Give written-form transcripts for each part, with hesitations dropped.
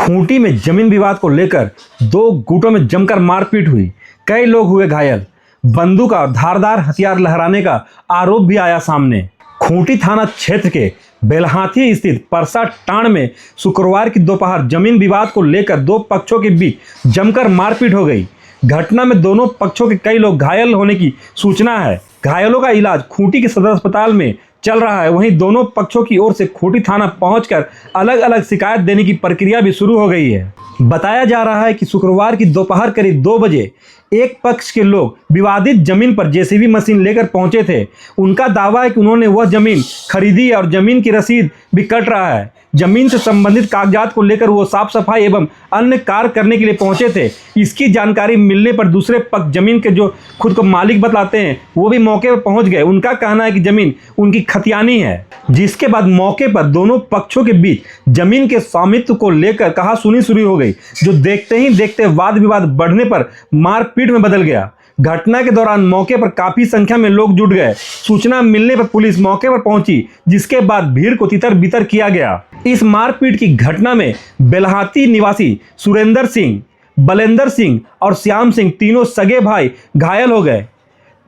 खूंटी में जमीन विवाद को लेकर दो गुटों में जमकर मारपीट हुई, कई लोग हुए घायल। बंदूक और धारदार हथियार लहराने का आरोप भी आया सामने। खूंटी थाना क्षेत्र के बेलहाथी स्थित परसा टांड में शुक्रवार की दोपहर जमीन विवाद को लेकर दो पक्षों के बीच जमकर मारपीट हो गई। घटना में दोनों पक्षों के कई लोग घायल होने की सूचना है। घायलों का इलाज खूंटी के सदर अस्पताल में चल रहा है। वहीं दोनों पक्षों की ओर से खूंटी थाना पहुंचकर अलग अलग शिकायत देने की प्रक्रिया भी शुरू हो गई है। बताया जा रहा है कि शुक्रवार की दोपहर करीब 2 बजे एक पक्ष के लोग विवादित जमीन पर जेसीबी मशीन लेकर पहुंचे थे। उनका दावा है कि उन्होंने वह जमीन खरीदी और जमीन की रसीद भी कट रहा है। जमीन से संबंधित कागजात को लेकर वो साफ सफाई एवं अन्य कार्य करने के लिए पहुंचे थे। इसकी जानकारी मिलने पर दूसरे पक्ष जमीन के जो खुद को मालिक बतलाते हैं वो भी मौके पर पहुंच गए। उनका कहना है कि जमीन उनकी खतियानी है, जिसके बाद मौके पर दोनों पक्षों के बीच जमीन के स्वामित्व को लेकर कहासुनी शुरू हो गई, जो देखते ही देखते वाद विवाद बढ़ने पर मारपीट में बदल गया। घटना के दौरान मौके पर काफी संख्या में लोग जुट गए। सूचना मिलने पर पुलिस मौके पर पहुंची, जिसके बाद भीड़ को तितर बितर किया गया। इस मारपीट की घटना में बेलहाती निवासी सुरेंद्र सिंह, बलेंद्र सिंह और श्याम सिंह तीनों सगे भाई घायल हो गए।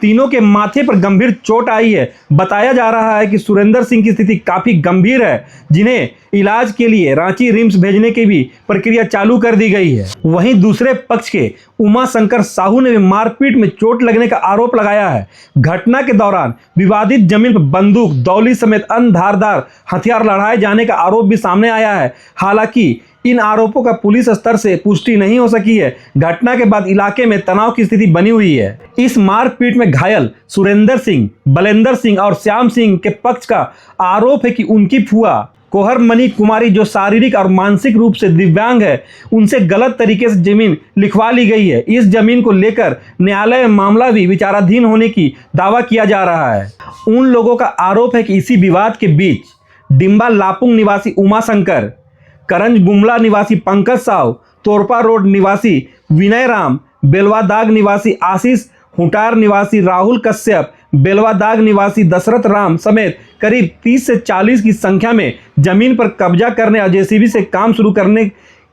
तीनों के माथे पर गंभीर चोट आई है। बताया जा रहा है कि सुरेंद्र सिंह की स्थिति काफी गंभीर है, जिन्हें इलाज के लिए रांची रिम्स भेजने की भी प्रक्रिया चालू कर दी गई है। वहीं दूसरे पक्ष के उमा शंकर साहू ने भी मारपीट में चोट लगने का आरोप लगाया है। घटना के दौरान विवादित जमीन पर बंदूक, दौली समेत अन्य धारदार हथियार लड़ाए जाने का आरोप भी सामने आया है। हालांकि इन आरोपों का पुलिस स्तर से पुष्टि नहीं हो सकी है। घटना के बाद इलाके में तनाव की स्थिति बनी हुई है। इस मारपीट में घायल सुरेंद्र सिंह, बलेंद्र सिंह और श्याम सिंह के पक्ष का आरोप है कि उनकी फुआ कोहरमणि कुमारी, जो शारीरिक और मानसिक रूप से दिव्यांग है, उनसे गलत तरीके से जमीन लिखवा ली गई है। इस जमीन को लेकर न्यायालय में मामला भी विचाराधीन होने की दावा किया जा रहा है। उन लोगों का आरोप है कि इसी विवाद के बीच डिम्बा लापुंग निवासी उमा शंकर, करंज गुमला निवासी पंकज साव, तोरपा रोड निवासी विनय राम, बेलवादाग निवासी आशीष, हुटार निवासी राहुल कश्यप, बेलवादाग निवासी दशरथ राम समेत करीब 30 से 40 की संख्या में जमीन पर कब्जा करने और जेसीबी से काम शुरू करने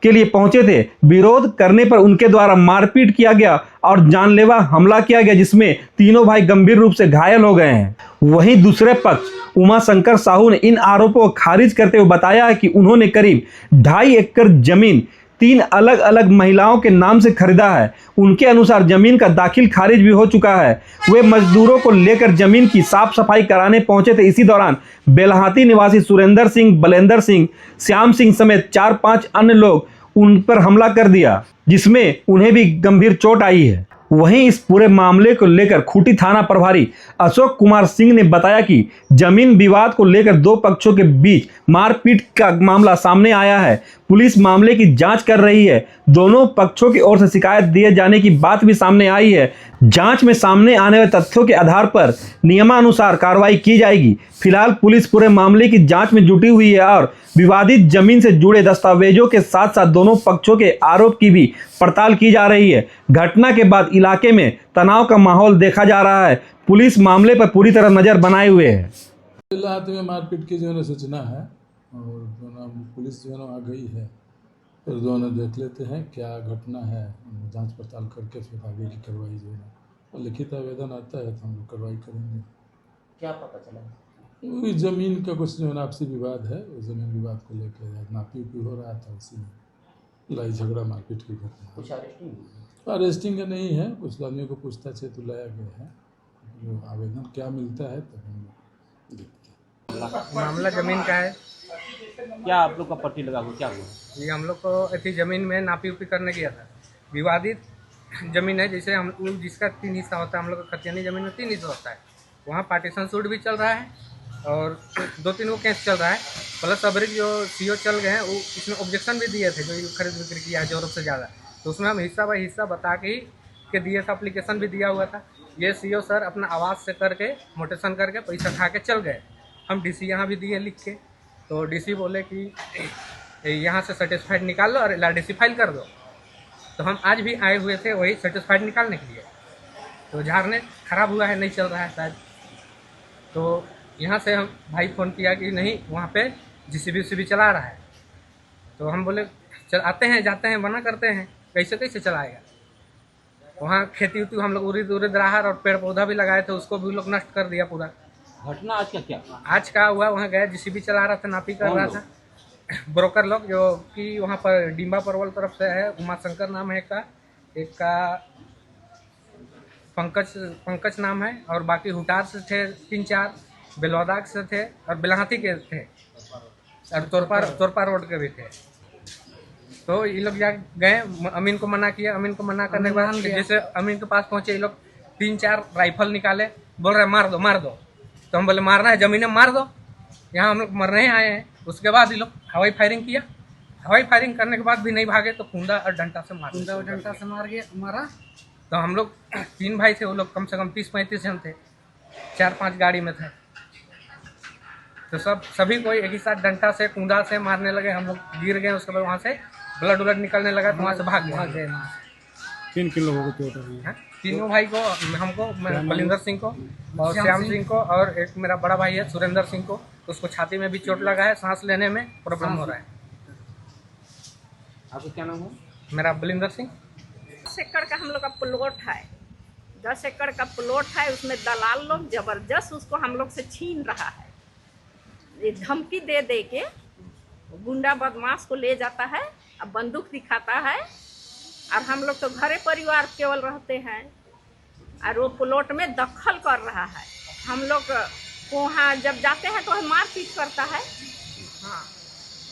के लिए पहुंचे थे। विरोध करने पर उनके द्वारा मारपीट किया गया और जानलेवा हमला किया गया, जिसमें तीनों भाई गंभीर रूप से घायल हो गए हैं। वहीं दूसरे पक्ष उमा शंकर साहू ने इन आरोपों को खारिज करते हुए बताया है कि उन्होंने करीब 2.5 एकड़ जमीन 3 अलग अलग महिलाओं के नाम से खरीदा है। उनके अनुसार जमीन का दाखिल खारिज भी हो चुका है। वे मजदूरों को लेकर जमीन की साफ सफाई कराने पहुंचे थे। इसी दौरान बेलहाती निवासी सुरेंद्र सिंह, बलेंद्र सिंह, श्याम सिंह समेत 4-5 अन्य लोग उन पर हमला कर दिया, जिसमें उन्हें भी गंभीर चोट आई है। वहीं इस पूरे मामले को लेकर खूंटी थाना प्रभारी अशोक कुमार सिंह ने बताया कि जमीन विवाद को लेकर दो पक्षों के बीच मारपीट का मामला सामने आया है। पुलिस मामले की जांच कर रही है। दोनों पक्षों की ओर से शिकायत दिए जाने की बात भी सामने आई है। जांच में सामने आने वाले तथ्यों के आधार पर नियमानुसार कार्रवाई की जाएगी। फिलहाल पुलिस पूरे मामले की जांच में जुटी हुई है और विवादित जमीन से जुड़े दस्तावेजों के साथ साथ दोनों पक्षों के आरोप की भी पड़ताल की जा रही है। घटना के बाद इलाके में तनाव का माहौल देखा जा रहा है। पुलिस मामले पर पूरी तरह नजर बनाए हुए है। हाथ में मारपीट की जो है सूचना है और पुलिस जो है आ गई है, फिर दोनों देख लेते हैं क्या घटना है। जांच पड़ताल करके फिर आगे की कार्रवाई जो है और लिखित आवेदन आता है तो हम लोग कार्रवाई करेंगे। क्या पता चला? वही ज़मीन का कुछ जो है आपसी विवाद है। ज़मीन विवाद को लेकर नापी उपी हो रहा था, उसी में लड़ाई झगड़ा मारपीट की घटना। कुछ अरेस्टिंग नहीं है, कुछ आदमियों को पूछताछ हेतु लाया गया है। जो आवेदन क्या मिलता है तो हम देखते हैं। मामला जमीन का है। क्या आप लोग का पट्टी लगा हुआ क्या हुआ? जी, हम लोग को ऐसी जमीन में नापी उपी करने गया था। विवादित जमीन है, जैसे हम लोग जिसका 3 हिस्सा होता है, हम लोग का खतियानी जमीन में 3 हिस्सा होता है। वहाँ पार्टीशन सूट भी चल रहा है और 2-3 वो केस चल रहा है। प्लस अबरिक जो सीओ चल गए हैं वो इसमें ऑब्जेक्शन भी दिए थे, जो खरीद बिक्री किया है ज़रूरत से ज़्यादा, तो उसमें हम हिस्सा बाई हिस्सा बता के दिए थे। अप्लीकेशन भी दिया हुआ था। ये सीओ सर अपना आवाज़ से करके मोटेशन करके पैसा खा के चल गए। हम डीसी यहाँ भी दिए लिख के, तो डीसी बोले कि यहाँ से सर्टिफाइड निकाल लो और LRDC फाइल कर दो। तो हम आज भी आए हुए थे वही सर्टिफाइड निकालने के लिए। तो झाड़ने खराब हुआ है, नहीं चल रहा है शायद। तो यहाँ से हम भाई फ़ोन किया कि नहीं, वहाँ पे GCB चला रहा है। तो हम बोले आते हैं जाते हैं, मना करते हैं, कैसे कैसे चलाएगा। वहाँ खेती उती हम लोग उरिद राहर और पेड़ पौधा भी लगाए थे, उसको भी लोग नष्ट कर दिया पूरा। घटना आज का क्या? आज का हुआ, वहाँ गया जीसीबी चला रहा था, नापी कर रहा था, ब्रोकर लोग जो कि वहाँ पर डिम्बा परवल तरफ से है, उमाशंकर नाम है एक का पंकज नाम है, और बाकी हुटार से थे 3-4, बेलौदाग से थे और बिलाहाती के थे, और तोरपा रोड के भी थे। तो ये लोग गए, अमीन को मना किया, अमीन को मना करने के बाद जैसे अमीन के पास पहुंचे, ये लोग 3-4 राइफल निकाले, बोल रहे मार दो। तो हम बोले मारना है, जमीन में मार दो, यहाँ हम लोग मरने ही आए हैं। उसके बाद ये लोग हवाई फायरिंग किया, हवाई फायरिंग करने के बाद भी नहीं भागे तो खूंदा और डंडा से मारा। तो हम लोग 3 भाई थे, वो लोग कम से कम 30-35 जन थे, 4-5 गाड़ी में थे। तो सभी कोई एक ही साथ डंडा से कूदा से मारने लगे, हम लोग गिर गए। उसके बाद वहाँ से ब्लड निकलने लगा, तो वहाँ से भाग गए। किन लोगों को चोट लगी है? तीनों भाई को, हमको, बलिंदर सिंह को और श्याम सिंह को, और एक मेरा बड़ा भाई है सुरेंद्र सिंह को, उसको छाती में भी चोट लगा है, सांस लेने में प्रॉब्लम हो रहा है। आपको क्या नाम है? मेरा बलिंदर सिंह। 10 एकड़ का हम लोग का प्लॉट है, 10 एकड़ का प्लॉट है। उसमें दलाल लोग जबरदस्त उसको हम लोग से छीन रहा है, ये धमकी दे के गुंडा बदमाश को ले जाता है, अब बंदूक दिखाता है, और हम लोग तो घरे परिवार केवल रहते हैं, और वो प्लॉट में दखल कर रहा है। हम लोग वहाँ जब जाते हैं तो मारपीट करता है। हाँ,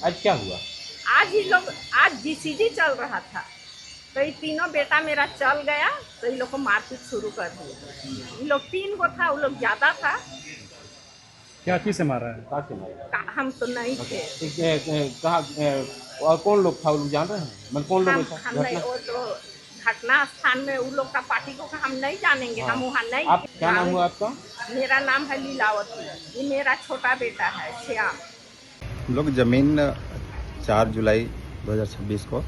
आज क्या हुआ? आज जीसीजी चल रहा था, तो ये तीनों बेटा मेरा चल गया, तो ये लोग को मारपीट शुरू कर दिया। ये लोग 3 को था, वो लोग ज़्यादा था। क्या चीज से मारा है? कहाँ से मारा? हम तो नहीं थे। कहाँ और कौन लोग था, वो लोग जान रहे हैं? मतलब कौन लोग था? हम नहीं, वो तो घटना स्थान में उन लोग का पार्टी को हम नहीं जानेंगे। हाँ। हम वहाँ नहीं। आप क्या नाम हुआ आपका? मेरा नाम है लीलावती, ये मेरा छोटा बेटा है श्याम। हम लोग ज़मीन 4 जुलाई 2026 को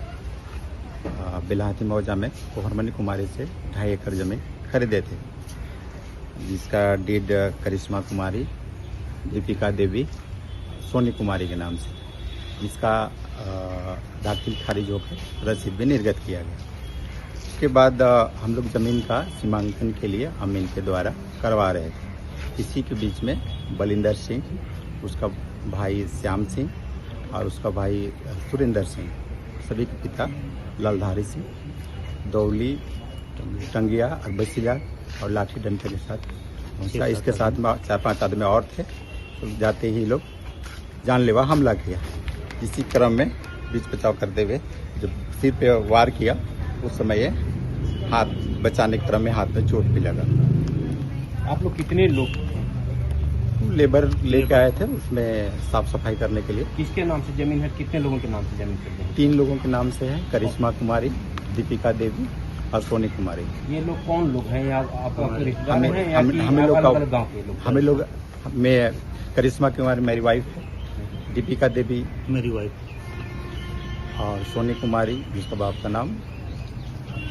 बिलाहाती मौजा में कोहरमनी कुमारी से 2.5 एकड़ ज़मीन खरीदे थे, जिसका डीड करिश्मा कुमारी, दीपिका देवी, सोनी कुमारी के नाम से, जिसका दाखिल खारिज होकर रसीद भी निर्गत किया गया। उसके बाद हम लोग ज़मीन का सीमांकन के लिए अमीन के द्वारा करवा रहे थे। इसी के बीच में बलिंदर सिंह, उसका भाई श्याम सिंह और उसका भाई सुरेंद्र सिंह, सभी के पिता ललधारी सिंह, दौली, टंगिया और बसीला और लाठी डंडे के साथ पहुंचा। इसके साथ में 4-5 आदमी और थे। तो जाते ही लोग जानलेवा हमला किया। इसी क्रम में बीच बचाव करते हुए जब सिर पे वार किया, उस समय ये हाथ बचाने के क्रम में हाथ में चोट भी लगा। आप लोग कितने लोग लेबर लेके आए थे, उसमें साफ सफाई करने के लिए। किसके नाम से जमीन है? कितने लोगों के नाम से जमीन है? 3 लोगों के नाम से है, करिश्मा कुमारी, दीपिका देवी और सोनी कुमारी। ये लोग कौन लोग हैं? या आपका कोई रिश्तेदार हमें है या कि अलग-अलग गांव के लोग? हमें लोग, मैं करिश्मा कुमारी मेरी वाइफ है, दीपिका देवी मेरी वाइफ, और सोनी कुमारी जिसका बाप का नाम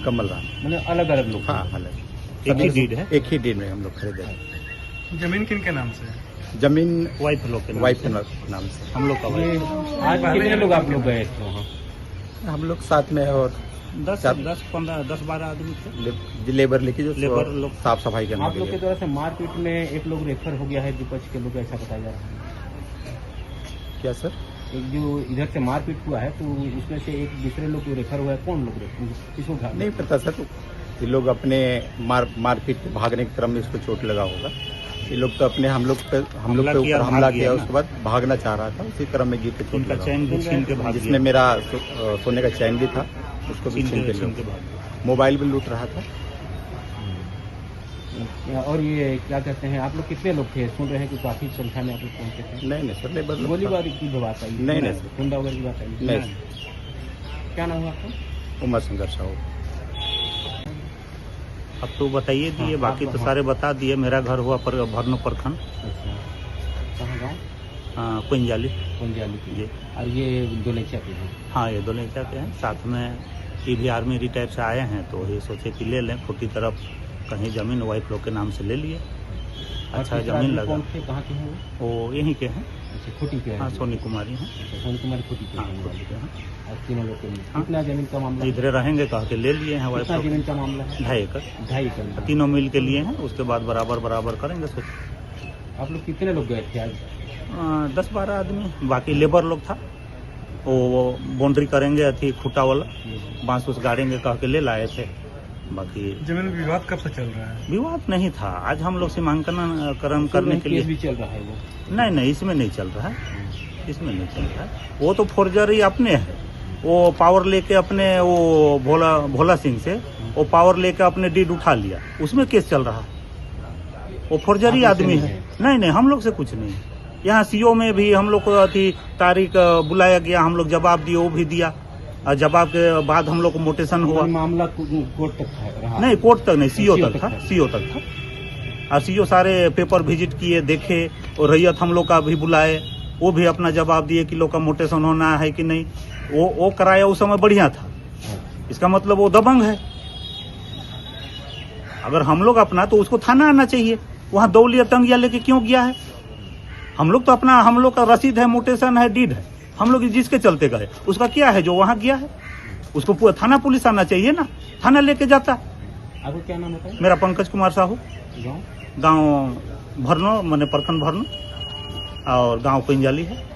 कमल राम। मतलब अलग-अलग लोग? हाँ, अलग। एक ही डीड है। एक ही डीड में हम लोग खरीदे हैं। जमीन किन के नाम से है? जमीन वाइफ लोग के नाम वाइफ से। के नाम से। हम लोग का वाइफ। आज कितने लोग आप लोग गए थे वहाँ? हम लोग साथ में और 10-12 आदमी थे। लेबर लेके जो लेबर लोग साफ सफाई करने आप के लोग के लिए। द्वारा से मारपीट में एक लोग रेफर हो गया है, विपक्ष के लोग, ऐसा बताया जा रहा है। क्या सर? एक जो इधर से मारपीट हुआ है, तो इसमें से एक दूसरे लोग को रेफर हुआ है, कौन लोग रेफर? किसको? नहीं पता सर, ये लोग अपने मारपीट भागने के क्रम में इसको चोट लगा होगा। ये लोग तो अपने हम लोग पे ऊपर हमला किया, उसके बाद भागना चाह रहा था, उसी क्रम में गिर के चोट उनका लगा। चैन भी छीन के भाग जिसमें मेरा सोने का चैन भी था, उसको भी छीन के भाग लिया। मोबाइल भी लूट रहा था। और ये क्या कहते हैं, आप लोग कितने लोग थे? सुन रहे हैं कि काफी संख्या में आप लोग पहुंचे थे। नहीं सर, लेबर लोग था। गोलीबारी की बात आई? नहीं सर। गुंडा वगैरह की बात आई? नहीं। क्या नाम हुआ आपका? उमर संघर्ष हो। अब तो बताइए दिए, हाँ, बाकी आप तो हाँ। सारे बता दिए। मेरा घर हुआ भरनो प्रखंड, अच्छा, कहाँ गाँव? कुंजाली पंजाली की। जी। और ये दोलेचा के हैं? हाँ, ये दोलेचा के हैं। साथ में ये भी आर्मी रिटायर से आए हैं, तो ये सोचे कि ले लें। छोटी तरफ कहीं जमीन वाइफ लोग के नाम से ले लिए। अच्छा और तीसरा जमीन आदमी लगा। कौन थे, कहाँ के हैं वो? वो यहीं के हैं। अच्छा, खोटी के हैं। हाँ सोनी कुमारी हैं। अच्छा, सोनी कुमारी खोटी के हाँ हैं। खोटी के हैं। और तीनों लोग के हाँ। कितना जमीन का मामला है? इधर रहेंगे कह के ले लिए हैं वाइफ कितना लोग। जमीन का मामला है? 2.5 एकड़ 2.5 एकड़ में। तीनों मिल के लिए हैं, उसके बाद बराबर बराबर करेंगे सोच। आप लोग कितने लोग गए थे आज? 10-12 आदमी, बाकी लेबर लोग था। वो बाउंड्री करेंगे अथी खूटा वाला, बांस उस गाड़ेंगे कह के ले लाए थे। बाकी जमीन में विवाद कब से चल रहा है? विवाद नहीं था, आज हम लोग सीमांकन करने के केस भी लिए। चल रहा है वो? नहीं इसमें नहीं चल रहा है, इसमें नहीं चल रहा है। वो तो फोर्जरी अपने है, वो पावर लेके अपने वो भोला सिंह से वो पावर लेके अपने डीड उठा लिया, उसमें केस चल रहा है। वो फोर्जरी आप लोग से आदमी नहीं है। नहीं हम लोग से कुछ नहीं। यहाँ सीओ में भी हम लोग को अथी तारीख बुलाया गया, हम लोग जवाब दिए, वो भी दिया। और जवाब के बाद हम लोग को मोटेशन हुआ। मामला कोर्ट तक रहा? नहीं कोर्ट तक नहीं, सीओ CO तक था, था। सीओ तक था। और सीओ सारे पेपर विजिट किए, देखे, और रैयत हम लोग का भी बुलाए, वो भी अपना जवाब दिए कि लोग का मोटेशन होना है कि नहीं। वो कराया, उस समय बढ़िया था। इसका मतलब वो दबंग है। अगर हम लोग अपना तो उसको थाना आना चाहिए, वहाँ दौलिया तंगिया लेके क्यों गया है? हम लोग तो अपना, हम लोग का रसीद है, मोटेशन है, डीड है, हम लोग जिसके चलते गए, उसका क्या है जो वहाँ गया है? उसको पूरा थाना पुलिस आना चाहिए ना, थाना लेके जाता। आपको क्या नाम है? मेरा पंकज कुमार साहू, गाँव? गांव भरनो, मैंने प्रखंड भरनो, और गांव पिंजाली है।